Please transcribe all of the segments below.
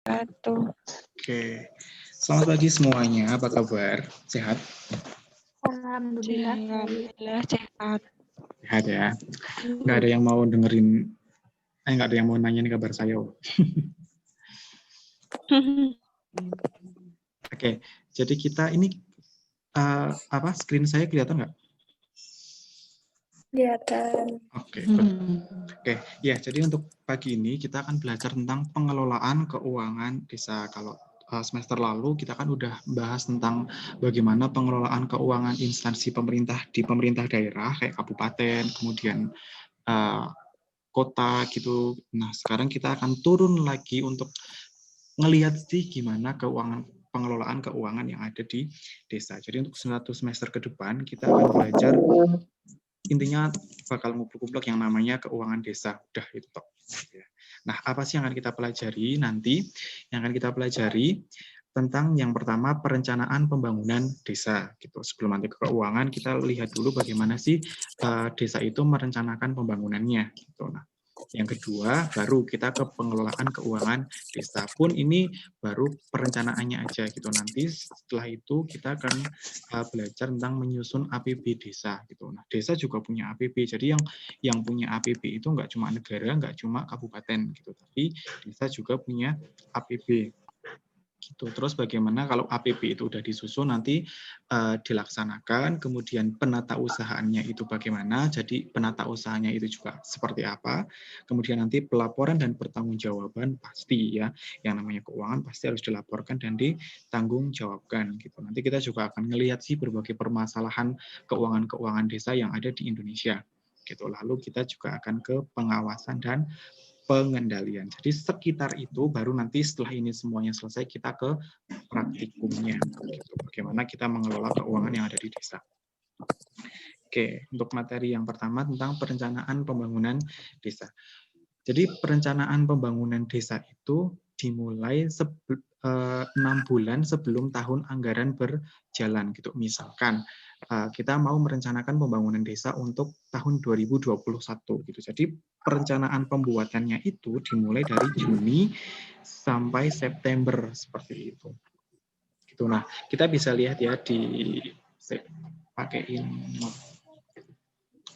Oke, selamat pagi semuanya. Apa kabar? Sehat? Alhamdulillah. Alhamdulillah sehat. Sehat ya. Nggak ada yang mau dengerin, nggak ada yang mau nanya nih kabar saya. Oke, jadi kita ini screen saya kelihatan nggak? Kelihatan. Oke, good. Oke, ya. Jadi untuk pagi ini kita akan belajar tentang pengelolaan keuangan desa. Kalau semester lalu kita kan udah bahas tentang bagaimana pengelolaan keuangan instansi pemerintah di pemerintah daerah kayak kabupaten, kemudian kota gitu. Nah, sekarang kita akan turun lagi untuk ngelihat sih gimana pengelolaan keuangan yang ada di desa. Jadi untuk satu semester ke depan kita akan belajar intinya bakal ngumpul-ngumpul yang namanya keuangan desa. Udah itu toh. Nah, apa sih yang akan kita pelajari nanti? Yang akan kita pelajari tentang yang pertama perencanaan pembangunan desa gitu. Sebelum nanti ke keuangan kita lihat dulu bagaimana sih desa itu merencanakan pembangunannya gitu. Nah, yang kedua baru kita ke pengelolaan keuangan desa. Pun ini baru perencanaannya aja gitu. Nanti setelah itu kita akan belajar tentang menyusun APB desa gitu. Nah, desa juga punya APB. Jadi yang punya APB itu nggak cuma negara, nggak cuma kabupaten gitu, tapi desa juga punya APB. Gitu. Terus bagaimana kalau APB itu udah disusun nanti dilaksanakan, kemudian penata usahaannya itu bagaimana, jadi penata usahanya itu juga seperti apa, kemudian nanti pelaporan dan pertanggungjawaban pasti ya, yang namanya keuangan pasti harus dilaporkan dan ditanggungjawabkan gitu. Nanti kita juga akan melihat sih berbagai permasalahan keuangan desa yang ada di Indonesia. Gitu. Lalu kita juga akan ke pengawasan dan pengendalian. Jadi sekitar itu baru nanti setelah ini semuanya selesai kita ke praktikumnya. Gitu. Bagaimana kita mengelola keuangan yang ada di desa. Oke, untuk materi yang pertama tentang perencanaan pembangunan desa. Jadi perencanaan pembangunan desa itu dimulai 6 bulan sebelum tahun anggaran berjalan gitu. Misalkan kita mau merencanakan pembangunan desa untuk tahun 2021 gitu. Jadi perencanaan pembuatannya itu dimulai dari Juni sampai September seperti itu. Gitu. Nah, kita bisa lihat ya di pakaiin.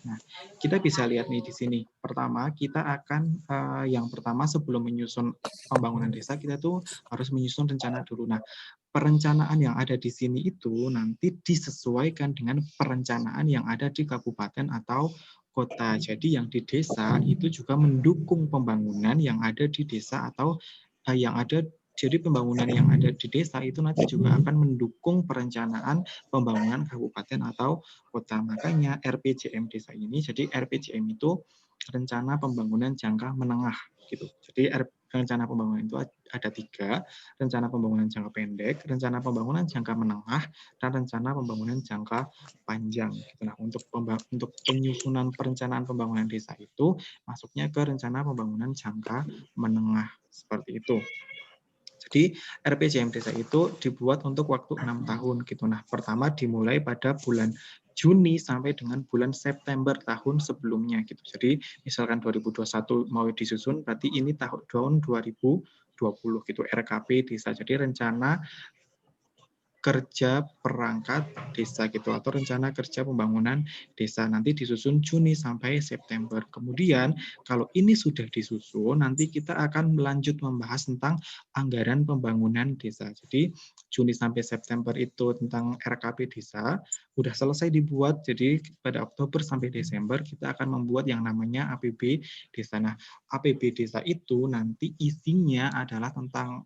Nah, kita bisa lihat nih di sini. Pertama, kita akan yang pertama sebelum menyusun pembangunan desa, kita tuh harus menyusun rencana dulu. Nah, perencanaan yang ada di sini itu nanti disesuaikan dengan perencanaan yang ada di kabupaten atau kota. Jadi yang di desa itu juga mendukung pembangunan yang ada di desa atau yang ada. Jadi pembangunan yang ada di desa itu nanti juga akan mendukung perencanaan pembangunan kabupaten atau kota. Makanya RPJM desa ini, jadi RPJM itu rencana pembangunan jangka menengah gitu. Jadi rencana pembangunan itu ada 3, rencana pembangunan jangka pendek, rencana pembangunan jangka menengah, dan rencana pembangunan jangka panjang. Gitu. Nah, untuk penyusunan perencanaan pembangunan desa itu masuknya ke rencana pembangunan jangka menengah seperti itu. Jadi RPJM desa itu dibuat untuk waktu 6 tahun gitu. Nah, pertama dimulai pada bulan Juni sampai dengan bulan September tahun sebelumnya gitu. Jadi misalkan 2021 mau disusun, berarti ini tahun 2020 gitu RKP desa. Jadi rencana kerja perangkat desa gitu atau rencana kerja pembangunan desa nanti disusun Juni sampai September. Kemudian kalau ini sudah disusun nanti kita akan lanjut membahas tentang anggaran pembangunan desa. Jadi Juni sampai September itu tentang RKP desa udah selesai dibuat. Jadi pada Oktober sampai Desember kita akan membuat yang namanya APB desa. Nah, APB desa itu nanti isinya adalah tentang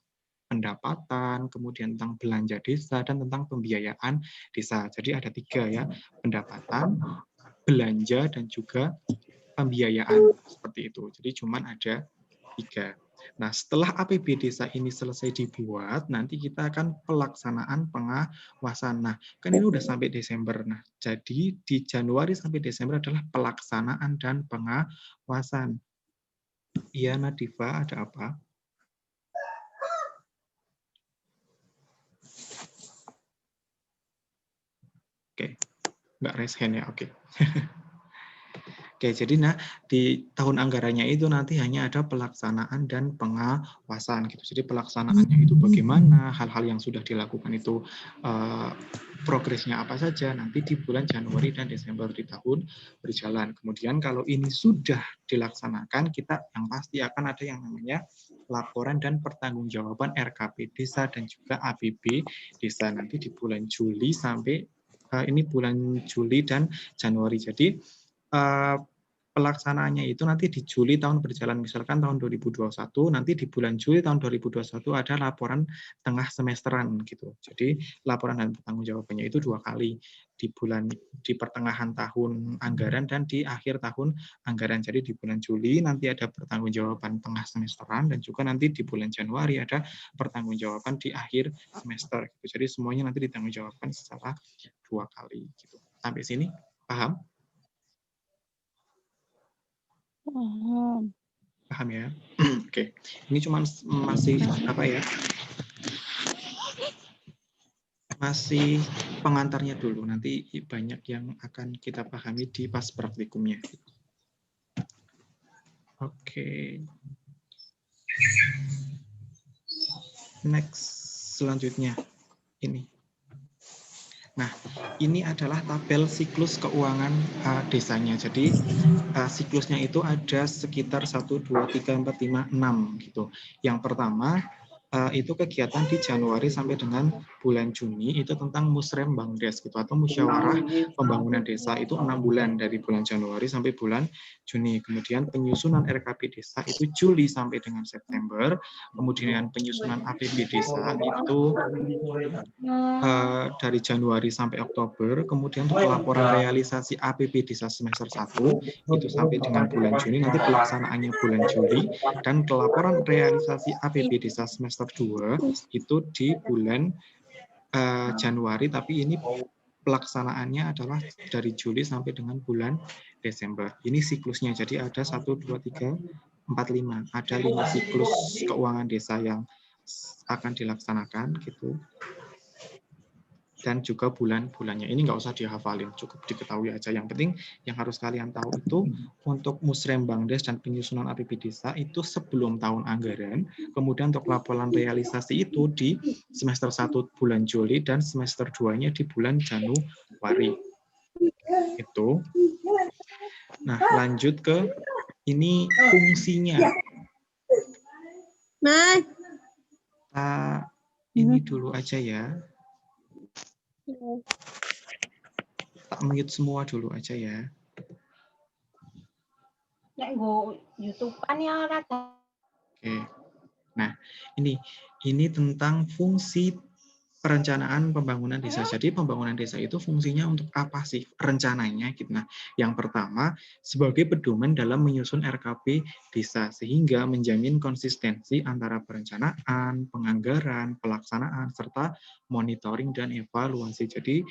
pendapatan, kemudian tentang belanja desa, dan tentang pembiayaan desa. Jadi ada 3 ya, pendapatan, belanja, dan juga pembiayaan. Seperti itu. Jadi cuman ada 3. Nah, setelah APB desa ini selesai dibuat, nanti kita akan pelaksanaan pengawasan. Nah, kan ini udah sampai Desember. Nah, jadi di Januari sampai Desember adalah pelaksanaan dan pengawasan. Iya, Nadifa, ada apa? Oke, nggak raise hand ya, oke. Oke, jadi di tahun anggarannya itu nanti hanya ada pelaksanaan dan pengawasan gitu. Jadi pelaksanaannya itu bagaimana, hal-hal yang sudah dilakukan itu progresnya apa saja nanti di bulan Januari dan Desember di tahun berjalan. Kemudian kalau ini sudah dilaksanakan, kita yang pasti akan ada yang namanya laporan dan pertanggungjawaban RKP Desa dan juga APB Desa nanti di bulan Juli sampai ini bulan Juli dan Januari. Jadi pelaksanaannya itu nanti di Juli tahun berjalan, misalkan tahun 2021, nanti di bulan Juli tahun 2021 ada laporan tengah semesteran gitu. Jadi laporan dan pertanggungjawabannya itu 2 kali, di pertengahan tahun anggaran dan di akhir tahun anggaran. Jadi di bulan Juli nanti ada pertanggungjawaban tengah semesteran dan juga nanti di bulan Januari ada pertanggungjawaban di akhir semester. Jadi semuanya nanti ditanggungjawabkan secara 2 kali gitu. Sampai sini paham? Paham ya? Oke. Ini cuma masih apa ya? Masih pengantarnya dulu. Nanti banyak yang akan kita pahami di pas praktikumnya. Oke. Next, selanjutnya ini. Nah, ini adalah tabel siklus keuangan desanya. Jadi siklusnya itu ada sekitar 1, 2, 3, 4, 5, 6 gitu. Yang pertama itu kegiatan di Januari sampai dengan bulan Juni itu tentang Musrembangdes gitu, atau musyawarah pembangunan desa itu 6 bulan dari bulan Januari sampai bulan Juni. Kemudian penyusunan RKP desa itu Juli sampai dengan September. Kemudian penyusunan APB desa itu dari Januari sampai Oktober. Kemudian untuk laporan realisasi APB desa semester 1 itu sampai dengan bulan Juni, nanti pelaksanaannya bulan Juli, dan laporan realisasi APB desa semester 2 itu di bulan Januari, tapi ini pelaksanaannya adalah dari Juli sampai dengan bulan Desember. Ini siklusnya, jadi ada 1, 2, 3, 4, 5. Ada 5 siklus keuangan desa yang akan dilaksanakan gitu. Dan juga bulan-bulannya. Ini nggak usah dihafalin, cukup diketahui aja. Yang penting yang harus kalian tahu itu untuk Musrembangdes dan penyusunan APB desa itu sebelum tahun anggaran. Kemudian untuk laporan realisasi itu di semester 1 bulan Juli dan semester 2-nya di bulan Januari. Itu. Nah, lanjut ke ini fungsinya. Ini dulu aja ya. Tak mute semua dulu aja ya. Oke. Nah, ini tentang fungsi perencanaan pembangunan desa. Jadi pembangunan desa itu fungsinya untuk apa sih rencananya? Nah, yang pertama sebagai pedoman dalam menyusun RKP desa sehingga menjamin konsistensi antara perencanaan, penganggaran, pelaksanaan serta monitoring dan evaluasi. Jadi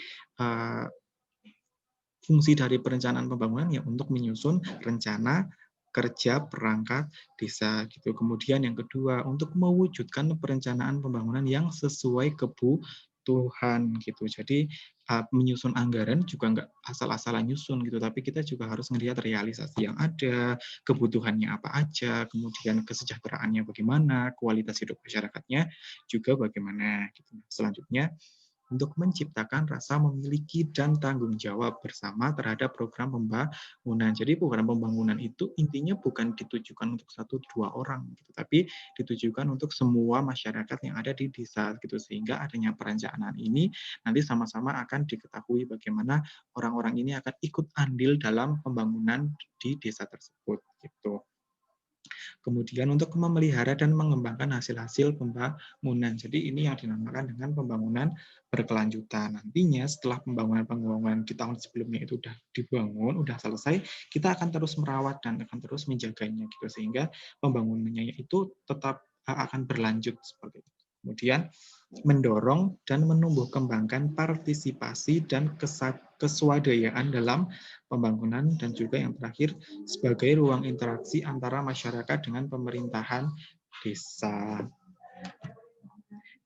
fungsi dari perencanaan pembangunan ya untuk menyusun rencana kerja perangkat desa gitu. Kemudian yang kedua untuk mewujudkan perencanaan pembangunan yang sesuai kebutuhan gitu. Jadi menyusun anggaran juga nggak asal-asalan nyusun gitu, tapi kita juga harus melihat realisasi yang ada, kebutuhannya apa aja, kemudian kesejahteraannya bagaimana, kualitas hidup masyarakatnya juga bagaimana gitu. Selanjutnya untuk menciptakan rasa memiliki dan tanggung jawab bersama terhadap program pembangunan. Jadi program pembangunan itu intinya bukan ditujukan untuk 1-2 orang, gitu, tapi ditujukan untuk semua masyarakat yang ada di desa, gitu. Sehingga adanya perencanaan ini nanti sama-sama akan diketahui bagaimana orang-orang ini akan ikut andil dalam pembangunan di desa tersebut, gitu. Kemudian untuk memelihara dan mengembangkan hasil-hasil pembangunan. Jadi ini yang dinamakan dengan pembangunan berkelanjutan. Nantinya setelah pembangunan di tahun sebelumnya itu sudah dibangun, sudah selesai, kita akan terus merawat dan akan terus menjaganya gitu sehingga pembangunannya itu tetap akan berlanjut seperti itu. Kemudian mendorong dan menumbuh kembangkan partisipasi dan keswadayaan dalam pembangunan, dan juga yang terakhir sebagai ruang interaksi antara masyarakat dengan pemerintahan desa.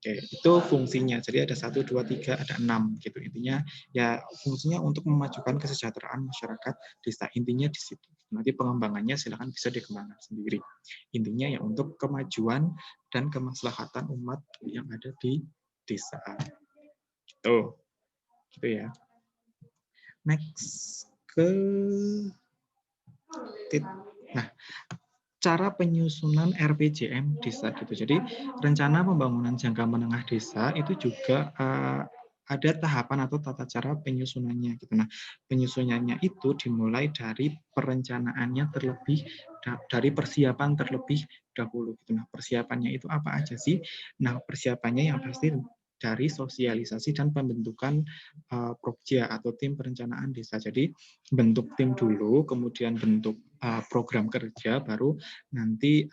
Oke, itu fungsinya. Jadi ada 1, 2, 3, ada 6 gitu. Intinya ya fungsinya untuk memajukan kesejahteraan masyarakat desa. Intinya di situ. Nanti pengembangannya silakan bisa dikembangkan sendiri. Intinya ya untuk kemajuan dan kemaslahatan umat yang ada di desa. Gitu. Gitu ya. Next ke nah, cara penyusunan RPJM desa gitu. Jadi rencana pembangunan jangka menengah desa itu juga ada tahapan atau tata cara penyusunannya gitu. Nah, penyusunannya itu dimulai dari perencanaannya dari persiapan terlebih dahulu gitu. Nah, persiapannya itu apa aja sih? Nah, persiapannya yang pasti dari sosialisasi dan pembentukan Prokja atau tim perencanaan desa. Jadi bentuk tim dulu, kemudian bentuk program kerja, baru nanti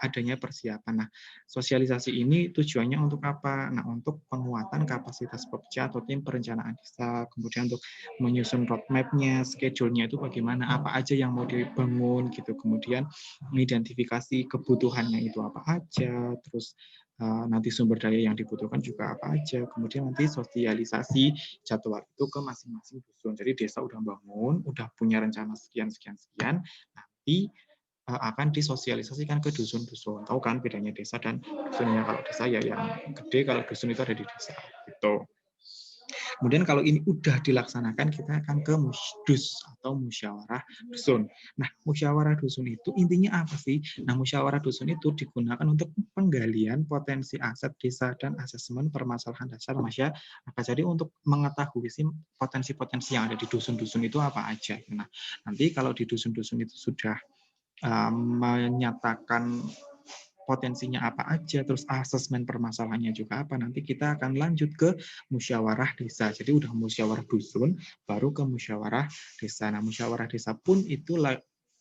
adanya persiapan. Nah, sosialisasi ini tujuannya untuk apa? Nah, untuk penguatan kapasitas Pokja atau tim perencanaan desa, kemudian untuk menyusun roadmap-nya, schedule-nya itu bagaimana, apa aja yang mau dibangun gitu, kemudian mengidentifikasi kebutuhannya itu apa aja, terus nanti sumber daya yang dibutuhkan juga apa aja, kemudian nanti sosialisasi jadwal itu ke masing-masing dusun. Jadi desa udah bangun, udah punya rencana sekian, nanti akan disosialisasikan ke dusun-dusun. Tahu kan bedanya desa dan dusunnya? Kalau desa ya yang gede, kalau dusun itu ada di desa. Gitu. Kemudian kalau ini udah dilaksanakan, kita akan ke musdus atau musyawarah dusun. Nah, musyawarah dusun itu intinya apa sih? Nah, musyawarah dusun itu digunakan untuk penggalian potensi aset desa dan asesmen permasalahan dasar masyarakat. Jadi untuk mengetahui sih potensi-potensi yang ada di dusun-dusun itu apa aja. Nah, nanti kalau di dusun-dusun itu sudah menyatakan potensinya apa aja, terus asesmen permasalahannya juga apa, nanti kita akan lanjut ke musyawarah desa. Jadi udah musyawarah dusun, baru ke musyawarah desa. Nah, musyawarah desa pun itu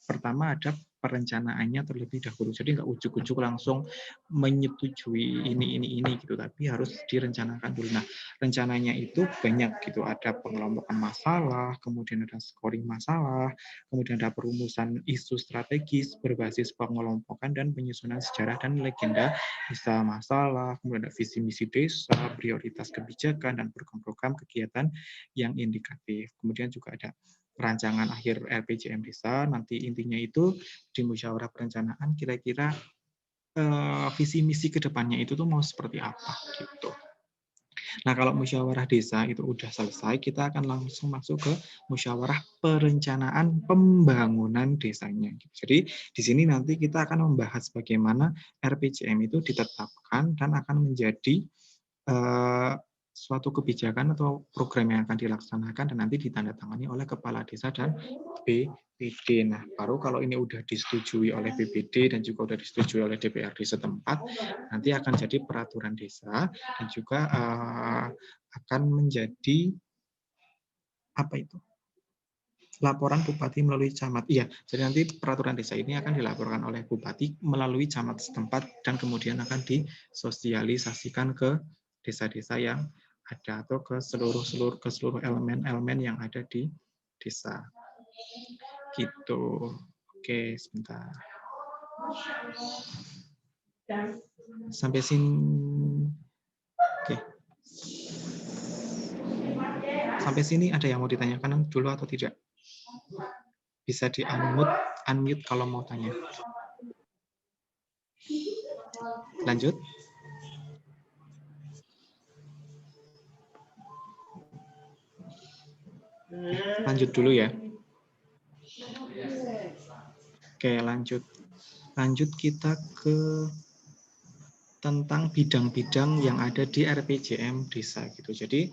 pertama ada perencanaannya terlebih dahulu. Jadi nggak ujuk-ujuk langsung menyetujui ini gitu, tapi harus direncanakan dulu. Nah, rencananya itu banyak gitu. Ada pengelompokan masalah, kemudian ada scoring masalah, kemudian ada perumusan isu strategis berbasis pengelompokan dan penyusunan sejarah dan legenda desa masalah, kemudian ada visi misi desa, prioritas kebijakan, dan program-program kegiatan yang indikatif. Kemudian juga ada perancangan akhir RPJM desa, nanti intinya itu di musyawarah perencanaan kira-kira visi misi ke depannya itu tuh mau seperti apa gitu. Nah, kalau musyawarah desa itu udah selesai, kita akan langsung masuk ke musyawarah perencanaan pembangunan desanya. Jadi di sini nanti kita akan membahas bagaimana RPJM itu ditetapkan dan akan menjadi suatu kebijakan atau program yang akan dilaksanakan dan nanti ditandatangani oleh kepala desa dan BPD. Nah, baru kalau ini udah disetujui oleh BPD dan juga udah disetujui oleh DPRD setempat, nanti akan jadi peraturan desa dan juga akan menjadi apa itu? Laporan bupati melalui camat. Iya, jadi nanti peraturan desa ini akan dilaporkan oleh bupati melalui camat setempat dan kemudian akan disosialisasikan ke desa-desa yang ada atau ke seluruh elemen-elemen yang ada di desa. Gitu. Oke, sebentar. Sampai sini. Oke. Sampai sini ada yang mau ditanyakan dulu atau tidak? Bisa di-unmute kalau mau tanya. Lanjut. Lanjut dulu ya. Oke, lanjut. Lanjut kita ke tentang bidang-bidang yang ada di RPJM desa gitu. Jadi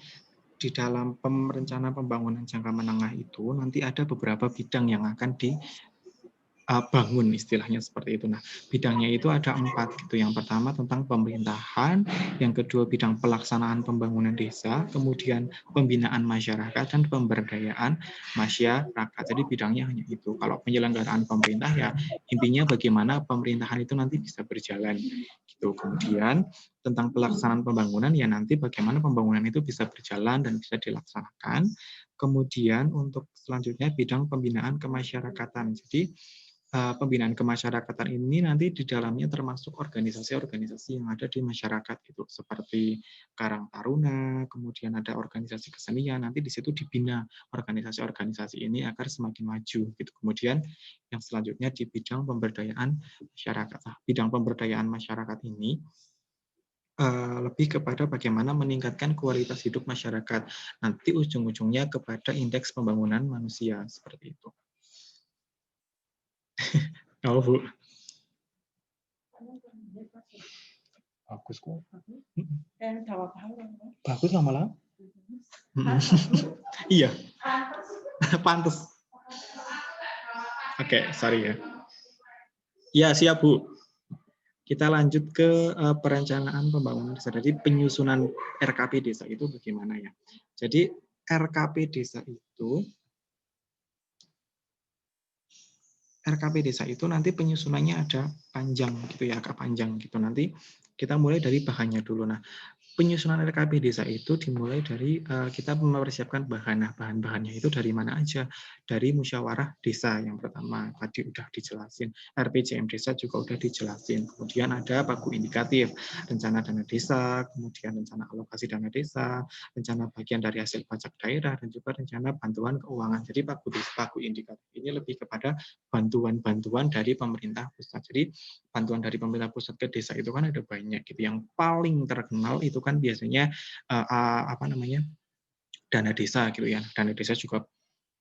di dalam rencana pembangunan jangka menengah itu nanti ada beberapa bidang yang akan dibangun, istilahnya seperti itu. Nah, bidangnya itu ada 4 gitu. Yang pertama tentang pemerintahan, yang kedua bidang pelaksanaan pembangunan desa, kemudian pembinaan masyarakat dan pemberdayaan masyarakat. Jadi bidangnya hanya itu. Kalau penyelenggaraan pemerintah ya intinya bagaimana pemerintahan itu nanti bisa berjalan gitu. Kemudian tentang pelaksanaan pembangunan ya nanti bagaimana pembangunan itu bisa berjalan dan bisa dilaksanakan. Kemudian untuk selanjutnya bidang pembinaan kemasyarakatan. Jadi pembinaan kemasyarakatan ini nanti di dalamnya termasuk organisasi-organisasi yang ada di masyarakat gitu, seperti Karang Taruna, kemudian ada organisasi kesenian, nanti di situ dibina organisasi-organisasi ini agar semakin maju gitu. Kemudian yang selanjutnya di bidang pemberdayaan masyarakat. Nah, bidang pemberdayaan masyarakat ini lebih kepada bagaimana meningkatkan kualitas hidup masyarakat. Nanti ujung-ujungnya kepada indeks pembangunan manusia seperti itu. Oh, Bu. Bagus kok. Bagus lama-lama. Iya. Pantes. Oke, sorry ya. Ya, siap, Bu. Kita lanjut ke perencanaan pembangunan desa. Jadi penyusunan RKP desa itu bagaimana ya? Jadi RKP desa itu nanti penyusunannya ada panjang gitu ya, agak panjang gitu. Nanti kita mulai dari bahannya dulu. Nah, penyusunan RKP desa itu dimulai dari kita mempersiapkan bahan. Nah, bahan-bahannya itu dari mana aja? Dari musyawarah desa yang pertama, tadi udah dijelasin. RPJM desa juga udah dijelasin. Kemudian ada pagu indikatif, rencana dana desa, kemudian rencana alokasi dana desa, rencana bagian dari hasil pajak daerah, dan juga rencana bantuan keuangan. Jadi pagu indikatif ini lebih kepada bantuan-bantuan dari pemerintah pusat. Jadi bantuan dari pemerintah pusat ke desa itu kan ada banyak gitu. Yang paling terkenal itu kan biasanya dana desa gitu ya. Dana desa juga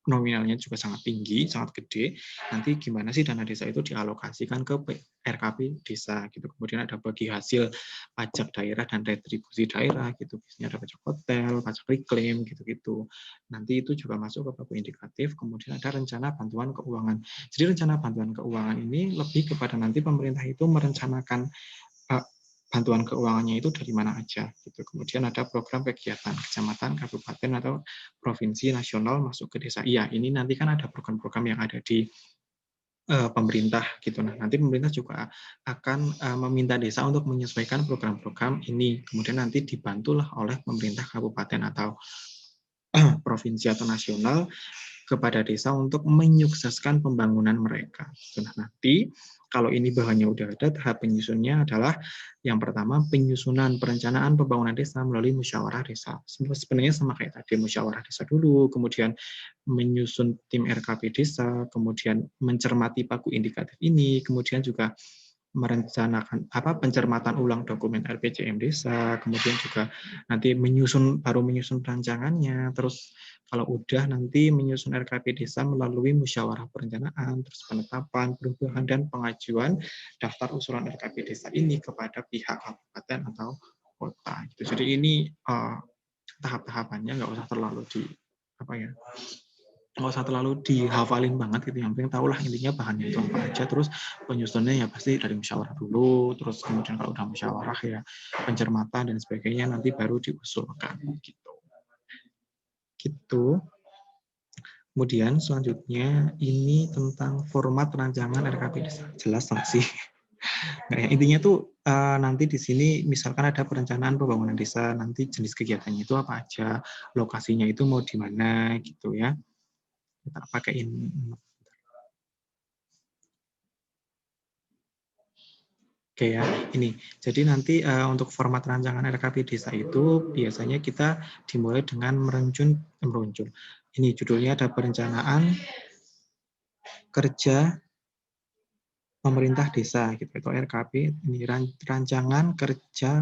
nominalnya juga sangat tinggi, sangat gede. Nanti gimana sih dana desa itu dialokasikan ke RKP desa gitu. Kemudian ada bagi hasil pajak daerah dan retribusi daerah gitu. Biasanya ada pajak hotel, pajak reclaim gitu-gitu. Nanti itu juga masuk ke pagu indikatif. Kemudian ada rencana bantuan keuangan. Jadi rencana bantuan keuangan ini lebih kepada nanti pemerintah itu merencanakan bantuan keuangannya itu dari mana aja gitu. Kemudian ada program kegiatan kecamatan, kabupaten atau provinsi nasional masuk ke desa. Iya, ini nanti kan ada program-program yang ada di pemerintah gitu. Nah, nanti pemerintah juga akan meminta desa untuk menyesuaikan program-program ini. Kemudian nanti dibantulah oleh pemerintah kabupaten atau provinsi atau nasional kepada desa untuk menyukseskan pembangunan mereka. Nah, nanti kalau ini bahannya udah ada, tahap penyusunnya adalah yang pertama penyusunan perencanaan pembangunan desa melalui musyawarah desa. Sebenarnya sama kayak tadi, musyawarah desa dulu, kemudian menyusun tim RKP desa, kemudian mencermati pagu indikatif ini, kemudian juga merencanakan pencermatan ulang dokumen RPJM desa, kemudian juga nanti baru menyusun rancangannya, terus kalau udah nanti menyusun RKP desa melalui musyawarah perencanaan, terus penetapan, perubahan, dan pengajuan daftar usulan RKP desa ini kepada pihak kabupaten atau kota. Jadi ini tahap-tahapannya nggak usah terlalu nggak usah terlalu dihafalin banget gitu, yang penting tahulah intinya bahannya itu apa aja, terus penyusunnya ya pasti dari musyawarah dulu, terus kemudian kalau udah musyawarah ya pencermatan dan sebagainya nanti baru diusulkan gitu. Kemudian selanjutnya ini tentang format rancangan RKP desa. Jelas nggak sih? Nah, ya, intinya tuh nanti di sini misalkan ada perencanaan pembangunan desa, nanti jenis kegiatannya itu apa aja, lokasinya itu mau di mana gitu ya. Kita pakaiin. Oke ya, ini. Jadi nanti untuk format rancangan RKP desa itu biasanya kita dimulai dengan meruncul. Ini judulnya ada perencanaan kerja pemerintah desa gitu, atau RKP. Ini rancangan kerja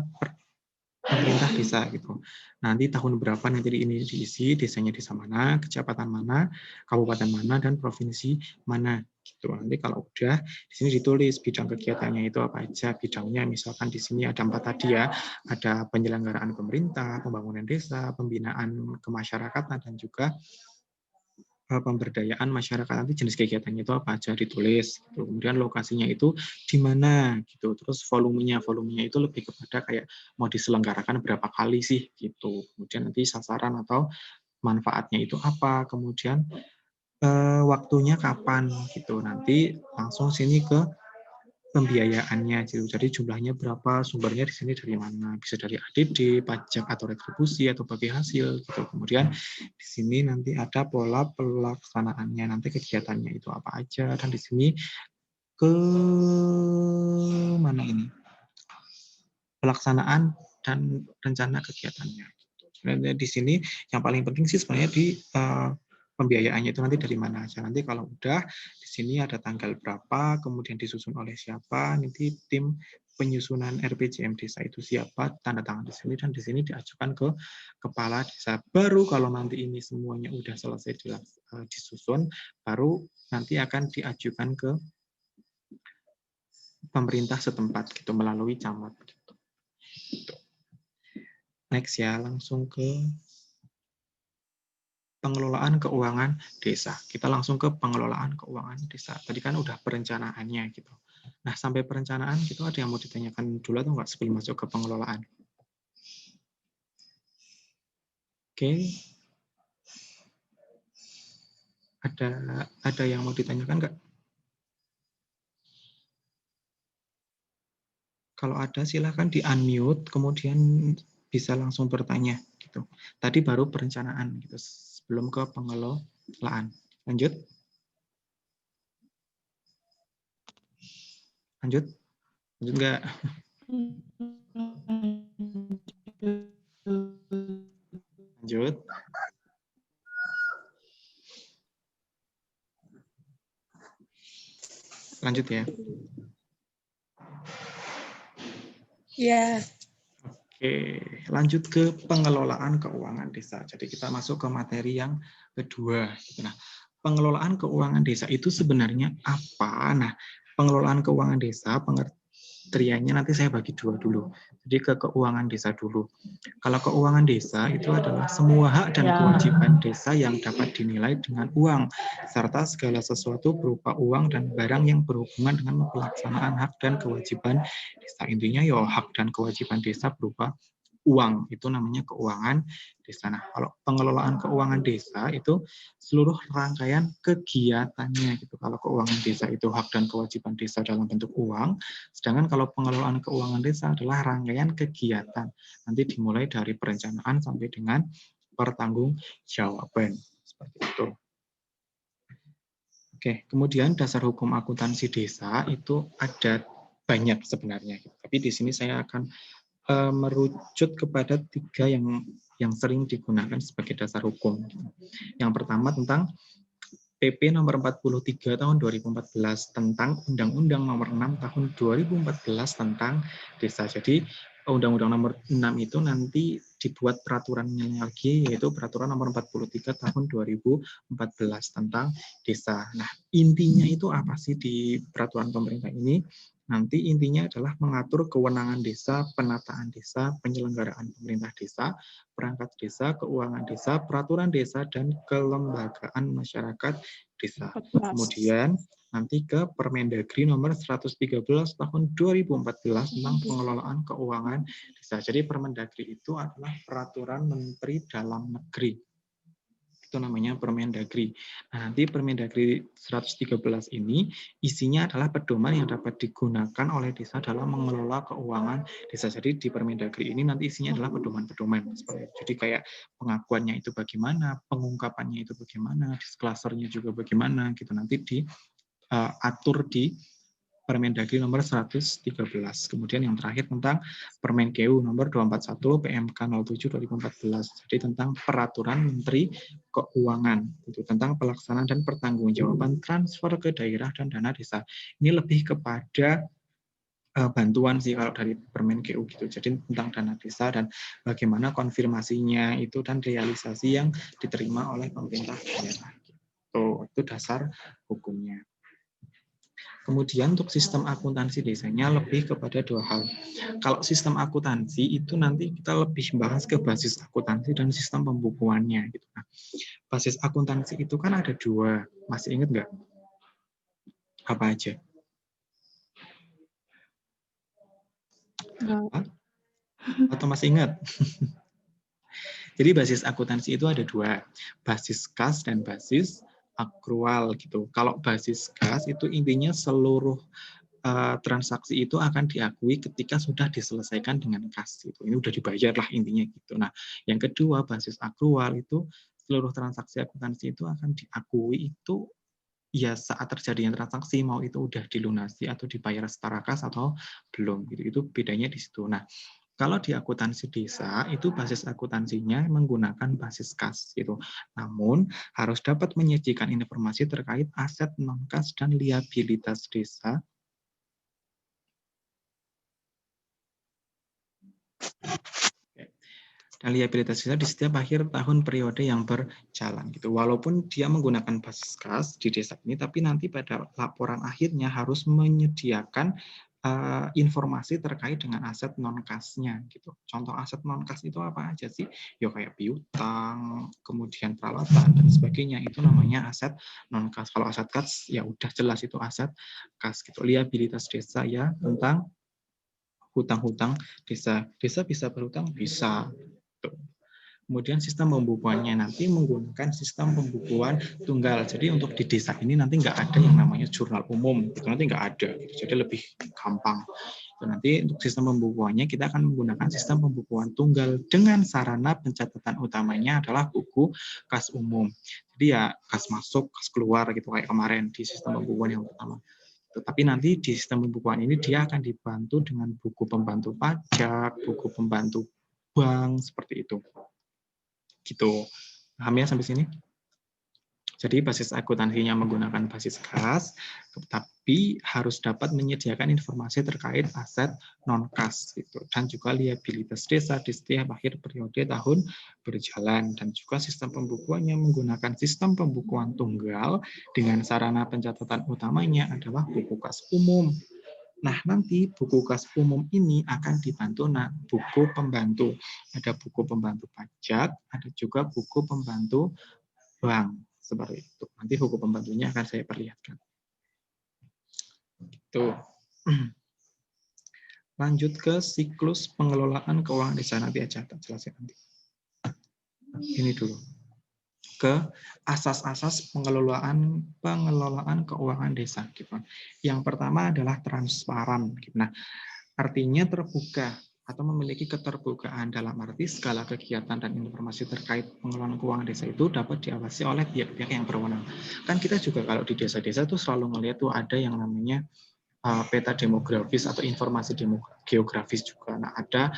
pemerintah desa gitu. Nanti tahun berapa nanti ini diisi, desanya desa mana, kecamatan mana, kabupaten mana, dan provinsi mana gitu. Nanti kalau udah di sini ditulis bidang kegiatannya itu apa aja, bidangnya misalkan di sini ada 4 tadi ya, ada penyelenggaraan pemerintah, pembangunan desa, pembinaan kemasyarakatan, dan juga pemberdayaan masyarakat. Nanti jenis kegiatannya itu apa aja ditulis gitu. Kemudian lokasinya itu di mana gitu, terus volumenya itu lebih kepada kayak mau diselenggarakan berapa kali sih gitu. Kemudian nanti sasaran atau manfaatnya itu apa, kemudian waktunya kapan gitu. Nanti langsung sini ke pembiayaannya gitu. Jadi jumlahnya berapa, sumbernya di sini dari mana, bisa dari ADD, pajak atau retribusi atau bagi hasil gitu. Kemudian di sini nanti ada pola pelaksanaannya, nanti kegiatannya itu apa aja, dan di sini ke mana ini? Pelaksanaan dan rencana kegiatannya. Dan di sini yang paling penting sih sebenarnya di pembiayaannya itu nanti dari mana aja. Nanti kalau udah di sini ada tanggal berapa, kemudian disusun oleh siapa, nanti tim penyusunan RPJM desa itu siapa, tanda tangan di sini, dan di sini diajukan ke kepala desa. Baru kalau nanti ini semuanya udah selesai disusun, baru nanti akan diajukan ke pemerintah setempat gitu melalui camat gitu. Next ya, langsung ke pengelolaan keuangan desa. Kita langsung ke pengelolaan keuangan desa. Tadi kan udah perencanaannya gitu. Nah, sampai perencanaan gitu ada yang mau ditanyakan dulu atau enggak sebelum masuk ke pengelolaan? Oke. Ada yang mau ditanyakan enggak? Kalau ada silahkan di-unmute, kemudian bisa langsung bertanya gitu. Tadi baru perencanaan gitu, sebelum ke pengelolaan. Lanjut. Lanjut. Lanjut enggak? Lanjut. Lanjut ya. Ya. Oke, lanjut ke pengelolaan keuangan desa. Jadi kita masuk ke materi yang kedua. Nah, pengelolaan keuangan desa itu sebenarnya apa? Nah, pengelolaan keuangan desa, pengertiannya nanti saya bagi dua dulu. Jadi ke keuangan desa dulu. Kalau keuangan desa itu adalah semua hak dan kewajiban desa yang dapat dinilai dengan uang, serta segala sesuatu berupa uang dan barang yang berhubungan dengan pelaksanaan hak dan kewajiban desa. Intinya ya hak dan kewajiban desa berupa uang, itu namanya keuangan desa. Nah, kalau pengelolaan keuangan desa itu seluruh rangkaian kegiatannya gitu. Kalau keuangan desa itu hak dan kewajiban desa dalam bentuk uang, sedangkan kalau pengelolaan keuangan desa adalah rangkaian kegiatan. Nanti dimulai dari perencanaan sampai dengan pertanggungjawaban. Seperti itu. Oke, kemudian dasar hukum akuntansi desa itu ada banyak sebenarnya. Tapi di sini saya akan merucut kepada tiga yang sering digunakan sebagai dasar hukum. Yang pertama tentang PP nomor 43 tahun 2014 tentang Undang-Undang nomor 6 tahun 2014 tentang desa. Jadi Undang-Undang nomor 6 itu nanti dibuat peraturannya lagi, yaitu peraturan nomor 43 tahun 2014 tentang desa. Nah, intinya itu apa sih di peraturan pemerintah ini? Nanti intinya adalah mengatur kewenangan desa, penataan desa, penyelenggaraan pemerintah desa, perangkat desa, keuangan desa, peraturan desa, dan kelembagaan masyarakat desa. Kemudian nanti ke Permendagri nomor 113 tahun 2014 tentang pengelolaan keuangan desa. Jadi Permendagri itu adalah peraturan Menteri Dalam Negeri. Itu namanya Permendagri. Nah, nanti Permendagri 113 ini isinya adalah pedoman yang dapat digunakan oleh desa dalam mengelola keuangan desa. Jadi di Permendagri ini nanti isinya adalah pedoman-pedoman. Jadi kayak pengakuannya itu bagaimana, pengungkapannya itu bagaimana, disclosurenya juga bagaimana, gitu nanti diatur di Permendagri nomor 113. Kemudian yang terakhir tentang Permenkeu nomor 241 PMK 07 2014. Jadi tentang peraturan Menteri Keuangan itu tentang pelaksanaan dan pertanggungjawaban transfer ke daerah dan dana desa. Ini lebih kepada bantuan sih kalau dari Permenkeu gitu. Jadi tentang dana desa dan bagaimana konfirmasinya itu dan realisasi yang diterima oleh pemerintah daerah. Itu dasar hukumnya. Kemudian untuk sistem akuntansi desanya lebih kepada dua hal. Kalau sistem akuntansi itu nanti kita lebih bahas ke basis akuntansi dan sistem pembukuannya. Gitu. Nah, basis akuntansi itu kan ada dua. Masih ingat nggak? Apa aja? Hah? Atau masih ingat? Jadi basis akuntansi itu ada dua. Basis kas dan basis akrual gitu. Kalau basis kas itu intinya seluruh transaksi itu akan diakui ketika sudah diselesaikan dengan kas. Gitu. Ini udah dibayar lah intinya gitu. Nah, yang kedua basis akrual itu seluruh transaksi akuntansi itu akan diakui itu ya saat terjadinya transaksi mau itu udah dilunasi atau dibayar secara kas atau belum gitu. Itu bedanya di situ. Nah, kalau di akuntansi desa itu basis akuntansinya menggunakan basis kas gitu. Namun harus dapat menyajikan informasi terkait aset non kas dan liabilitas desa dan liabilitas desa di setiap akhir tahun periode yang berjalan gitu. Walaupun dia menggunakan basis kas di desa ini, tapi nanti pada laporan akhirnya harus menyediakan informasi terkait dengan aset non kasnya gitu. Contoh aset non kas itu apa aja sih? Ya kayak piutang, kemudian peralatan dan sebagainya, itu namanya aset non kas. Kalau aset kas ya udah jelas itu aset kas gitu. Liabilitas desa ya tentang hutang-hutang desa. Desa bisa berhutang? Bisa. Kemudian sistem pembukuannya nanti menggunakan sistem pembukuan tunggal. Jadi untuk di desa ini nanti nggak ada yang namanya jurnal umum, itu nanti nggak ada. Jadi lebih gampang. Itu nanti untuk sistem pembukuannya kita akan menggunakan sistem pembukuan tunggal dengan sarana pencatatan utamanya adalah buku kas umum. Jadi ya kas masuk, kas keluar gitu kayak kemarin di sistem pembukuan yang pertama. Tetapi nanti di sistem pembukuan ini dia akan dibantu dengan buku pembantu pajak, buku pembantu bank, seperti itu. Gitu. Paham ya sampai sini? Jadi basis akuntansinya menggunakan basis kas, tapi harus dapat menyediakan informasi terkait aset non-kas gitu. Dan juga liabilitas desa di setiap akhir periode tahun berjalan. Dan juga sistem pembukuannya menggunakan sistem pembukuan tunggal dengan sarana pencatatan utamanya adalah buku kas umum. Nah, nanti buku kas umum ini akan dibantu buku pembantu. Ada buku pembantu pajak, ada juga buku pembantu bank. Seperti itu. Nanti buku pembantunya akan saya perlihatkan. Itu. Lanjut ke siklus pengelolaan keuangan desa. Nanti aja tak jelasin nanti. Ini dulu. Ke asas-asas pengelolaan keuangan desa. Gitu. Yang pertama adalah transparan. Nah, artinya terbuka atau memiliki keterbukaan dalam arti segala kegiatan dan informasi terkait pengelolaan keuangan desa itu dapat diawasi oleh pihak-pihak yang berwenang. Kan kita juga kalau di desa-desa tuh selalu ngelihat tuh ada yang namanya peta demografis atau informasi geografis juga. Nah, ada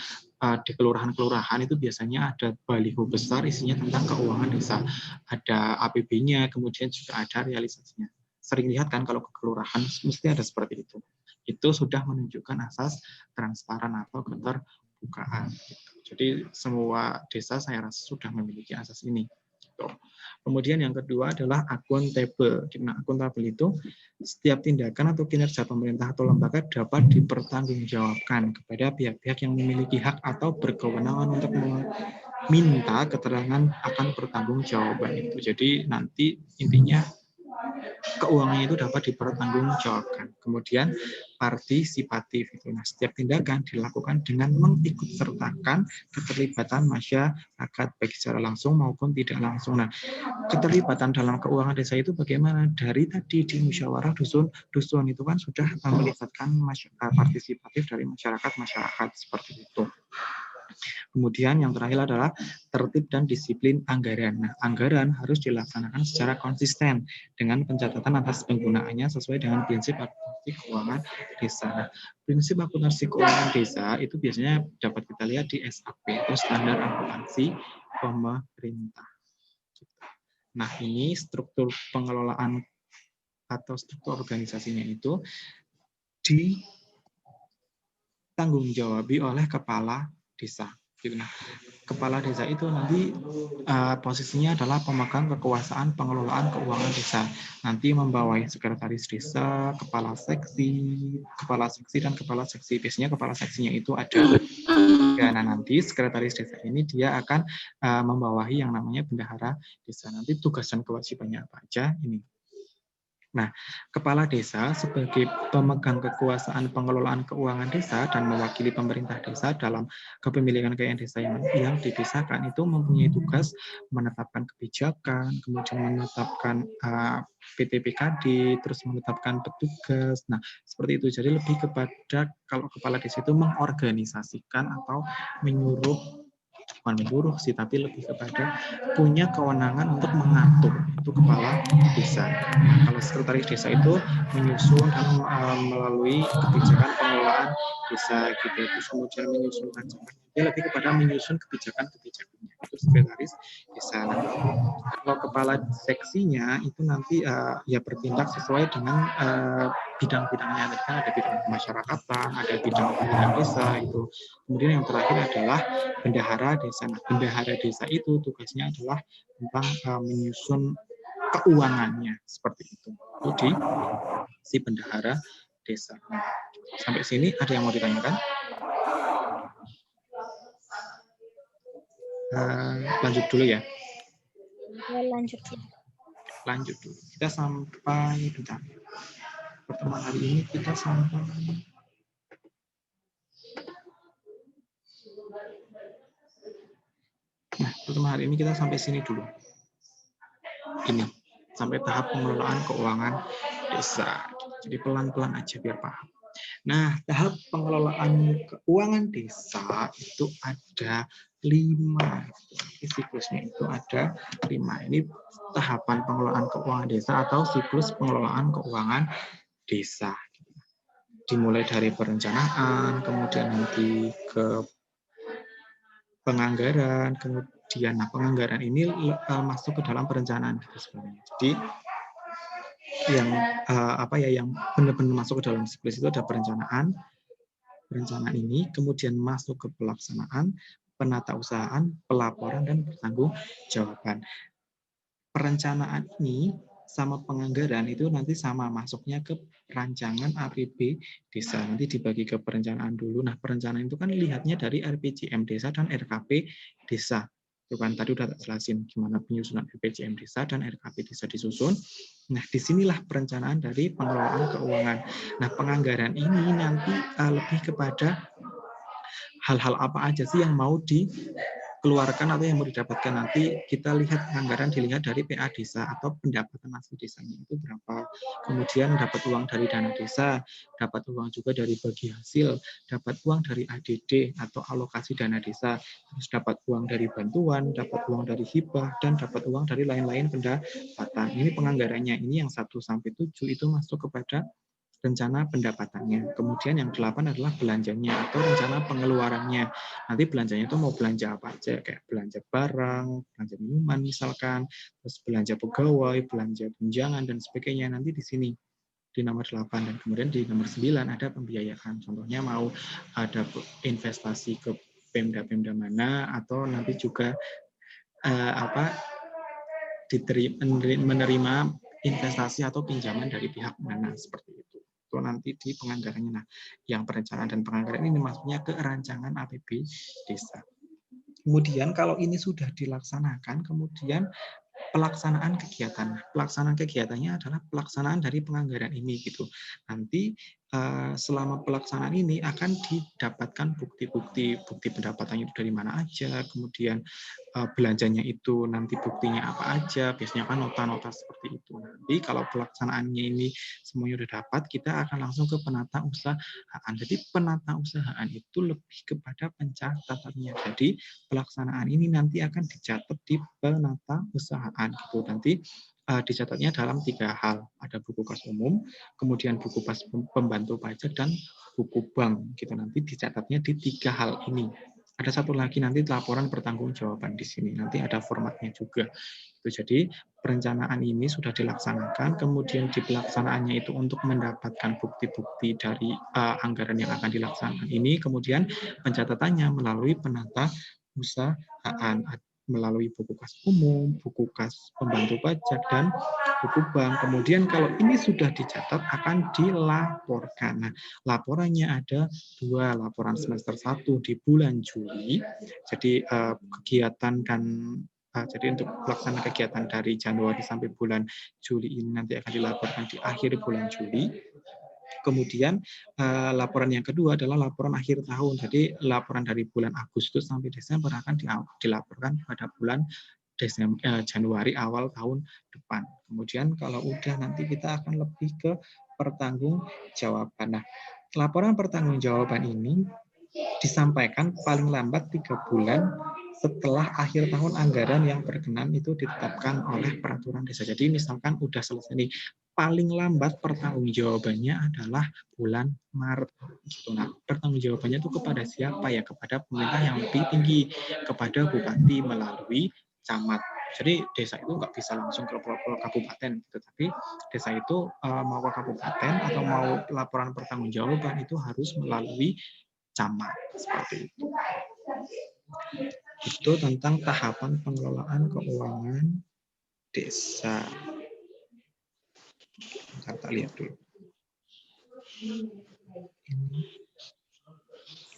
di kelurahan-kelurahan itu biasanya ada baliho besar isinya tentang keuangan desa. Ada APB-nya, kemudian juga ada realisasinya. Sering lihat kan kalau ke kelurahan mesti ada seperti itu. Itu sudah menunjukkan asas transparan atau keterbukaan. Jadi semua desa saya rasa sudah memiliki asas ini. Kemudian yang kedua adalah akuntabel. Nah, akuntabel itu setiap tindakan atau kinerja pemerintah atau lembaga dapat dipertanggungjawabkan kepada pihak-pihak yang memiliki hak atau berkewenangan untuk meminta keterangan akan pertanggungjawaban itu. Jadi nanti intinya keuangannya itu dapat dipertanggungjawabkan. Kemudian partisipatif itu. Nah, setiap tindakan dilakukan dengan mengikutsertakan keterlibatan masyarakat baik secara langsung maupun tidak langsung. Nah, keterlibatan dalam keuangan desa itu bagaimana? Dari tadi di musyawarah dusun itu kan sudah melibatkan partisipatif dari masyarakat seperti itu. Kemudian yang terakhir adalah tertib dan disiplin anggaran. Nah, anggaran harus dilaksanakan secara konsisten dengan pencatatan atas penggunaannya sesuai dengan prinsip akuntansi keuangan desa. Nah, prinsip akuntansi keuangan desa itu biasanya dapat kita lihat di SAP atau standar akuntansi pemerintah. Nah, ini struktur pengelolaan atau struktur organisasinya itu ditanggung-jawabi oleh kepala desa. Nah, kepala desa itu nanti posisinya adalah pemegang kekuasaan pengelolaan keuangan desa. Nanti membawahi sekretaris desa, kepala seksi dan kepala seksi. Biasanya kepala seksinya itu ada. Nah, nanti sekretaris desa ini dia akan membawahi yang namanya bendahara desa. Nanti tugas dan kewajibannya apa aja ini. Nah, kepala desa sebagai pemegang kekuasaan pengelolaan keuangan desa dan mewakili pemerintah desa dalam kepemilikan kekayaan desa yang dipisahkan itu mempunyai tugas menetapkan kebijakan, kemudian menetapkan PTPKD, terus menetapkan petugas. Nah, seperti itu. Jadi lebih kepada kalau kepala desa itu mengorganisasikan atau menyuruh bukan menyuruh sih, tapi lebih kepada punya kewenangan untuk mengatur, itu kepala desa. Nah, kalau sekretaris desa itu menyusun dan melalui kebijakan pengelolaan desa gitu, terus kemudian menyusun rancangan. Dia lebih kepada menyusun kebijakan-kebijakannya, itu sekretaris desa. Nah, kalau kepala seksinya itu nanti ya bertindak sesuai dengan bidang-bidangnya. Tadi kan ada bidang kemasyarakatan, ada bidang pemilihan desa itu. Kemudian yang terakhir adalah bendahara desa. Nah, bendahara desa itu tugasnya adalah tentang menyusun keuangannya seperti itu. Jadi si bendahara desa. Nah, sampai sini ada yang mau ditanyakan? Lanjut dulu ya. Lanjut. Lanjut dulu. Kita sampai bentar. Pertemuan hari ini kita sampai pertemuan hari ini kita sampai sini dulu. Ini sampai tahap pengelolaan keuangan desa. Jadi pelan-pelan aja biar paham. Nah, tahap pengelolaan keuangan desa itu ada 5. Siklusnya itu ada 5. Ini tahapan pengelolaan keuangan desa atau siklus pengelolaan keuangan desa. Dimulai dari perencanaan, kemudian nanti ke penganggaran, kemudian penganggaran ini masuk ke dalam perencanaan gitu sebenarnya. Jadi yang yang benar-benar masuk ke dalam siklus itu ada perencanaan ini, kemudian masuk ke pelaksanaan, penatausahaan, pelaporan, dan pertanggungjawaban. Perencanaan ini sama penganggaran itu nanti sama masuknya ke rancangan APB desa. Nanti dibagi ke perencanaan dulu. Nah, perencanaan itu kan lihatnya dari RPJM desa dan RKP desa. Itu kan tadi udah tak jelasin gimana penyusunan RPJM desa dan RKP desa disusun. Nah, disinilah perencanaan dari pengelolaan keuangan. Nah, penganggaran ini nanti lebih kepada hal-hal apa aja sih yang mau dikeluarkan atau yang mau didapatkan. Nanti kita lihat anggaran dilihat dari PA desa atau pendapatan asli desanya itu berapa. Kemudian dapat uang dari dana desa, dapat uang juga dari bagi hasil, dapat uang dari ADD atau alokasi dana desa, terus dapat uang dari bantuan, dapat uang dari hibah, dan dapat uang dari lain-lain pendapatan. Ini penganggarannya. Ini yang 1 sampai 7 itu masuk kepada rencana pendapatannya. Kemudian yang 8 adalah belanjanya atau rencana pengeluarannya. Nanti belanjanya itu mau belanja apa aja, kayak belanja barang, belanja minuman misalkan, terus belanja pegawai, belanja tunjangan, dan sebagainya. Nanti di sini di nomor 8. Dan kemudian di nomor 9 ada pembiayaan. Contohnya mau ada investasi ke Pemda-Pemda mana, atau nanti juga menerima investasi atau pinjaman dari pihak mana, seperti itu. Itu nanti di penganggarannya. Nah, yang perencanaan dan penganggaran ini maksudnya ke rancangan APB desa. Kemudian kalau ini sudah dilaksanakan, kemudian pelaksanaan kegiatan. Pelaksanaan kegiatannya adalah pelaksanaan dari penganggaran ini gitu. Nanti selama pelaksanaan ini akan didapatkan bukti pendapatannya itu dari mana aja, kemudian belanjanya itu nanti buktinya apa aja, biasanya kan nota-nota seperti itu. Nanti kalau pelaksanaannya ini semuanya udah dapat, kita akan langsung ke penata usahaan. Jadi penata usahaan itu lebih kepada pencatatannya. Jadi pelaksanaan ini nanti akan dicatat di penata usahaan gitu. Nanti dicatatnya dalam 3 hal. Ada buku kas umum, kemudian buku kas pembantu pajak, dan buku bank gitu. Nanti dicatatnya di 3 hal ini. Ada satu lagi nanti laporan pertanggungjawaban di sini. Nanti ada formatnya juga. Jadi perencanaan ini sudah dilaksanakan, kemudian di pelaksanaannya itu untuk mendapatkan bukti-bukti dari anggaran yang akan dilaksanakan ini, kemudian pencatatannya melalui penata usahaan, melalui buku kas umum, buku kas pembantu pajak, dan buku bank. Kemudian kalau ini sudah dicatat akan dilaporkan. Nah, laporannya ada 2, laporan semester 1 di bulan Juli. Jadi kegiatan dan jadi untuk pelaksanaan kegiatan dari Januari sampai bulan Juli ini nanti akan dilaporkan di akhir bulan Juli. Kemudian laporan yang kedua adalah laporan akhir tahun. Jadi laporan dari bulan Agustus sampai Desember akan dilaporkan pada bulan Januari awal tahun depan. Kemudian kalau udah nanti kita akan lebih ke pertanggungjawaban. Nah, laporan pertanggungjawaban ini disampaikan paling lambat 3 bulan setelah akhir tahun anggaran yang berkenan itu ditetapkan oleh peraturan desa. Jadi misalkan udah selesai nih, paling lambat pertanggungjawabannya adalah bulan Maret. Gitu. Nah, pertanggungjawabannya itu kepada siapa ya? Kepada pemerintah yang lebih tinggi, kepada bupati melalui camat. Jadi desa itu nggak bisa langsung ke kabupaten, gitu. Tapi desa itu mau ke kabupaten atau mau laporan pertanggungjawaban itu harus melalui camat seperti itu. Itu tentang tahapan pengelolaan keuangan desa. Kita lihat dulu.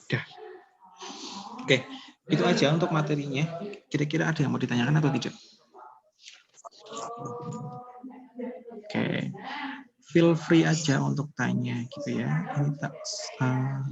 Udah. Oke, itu aja untuk materinya. Kira-kira ada yang mau ditanyakan atau tidak? Oke, feel free aja untuk tanya gitu ya. Ini tak stop.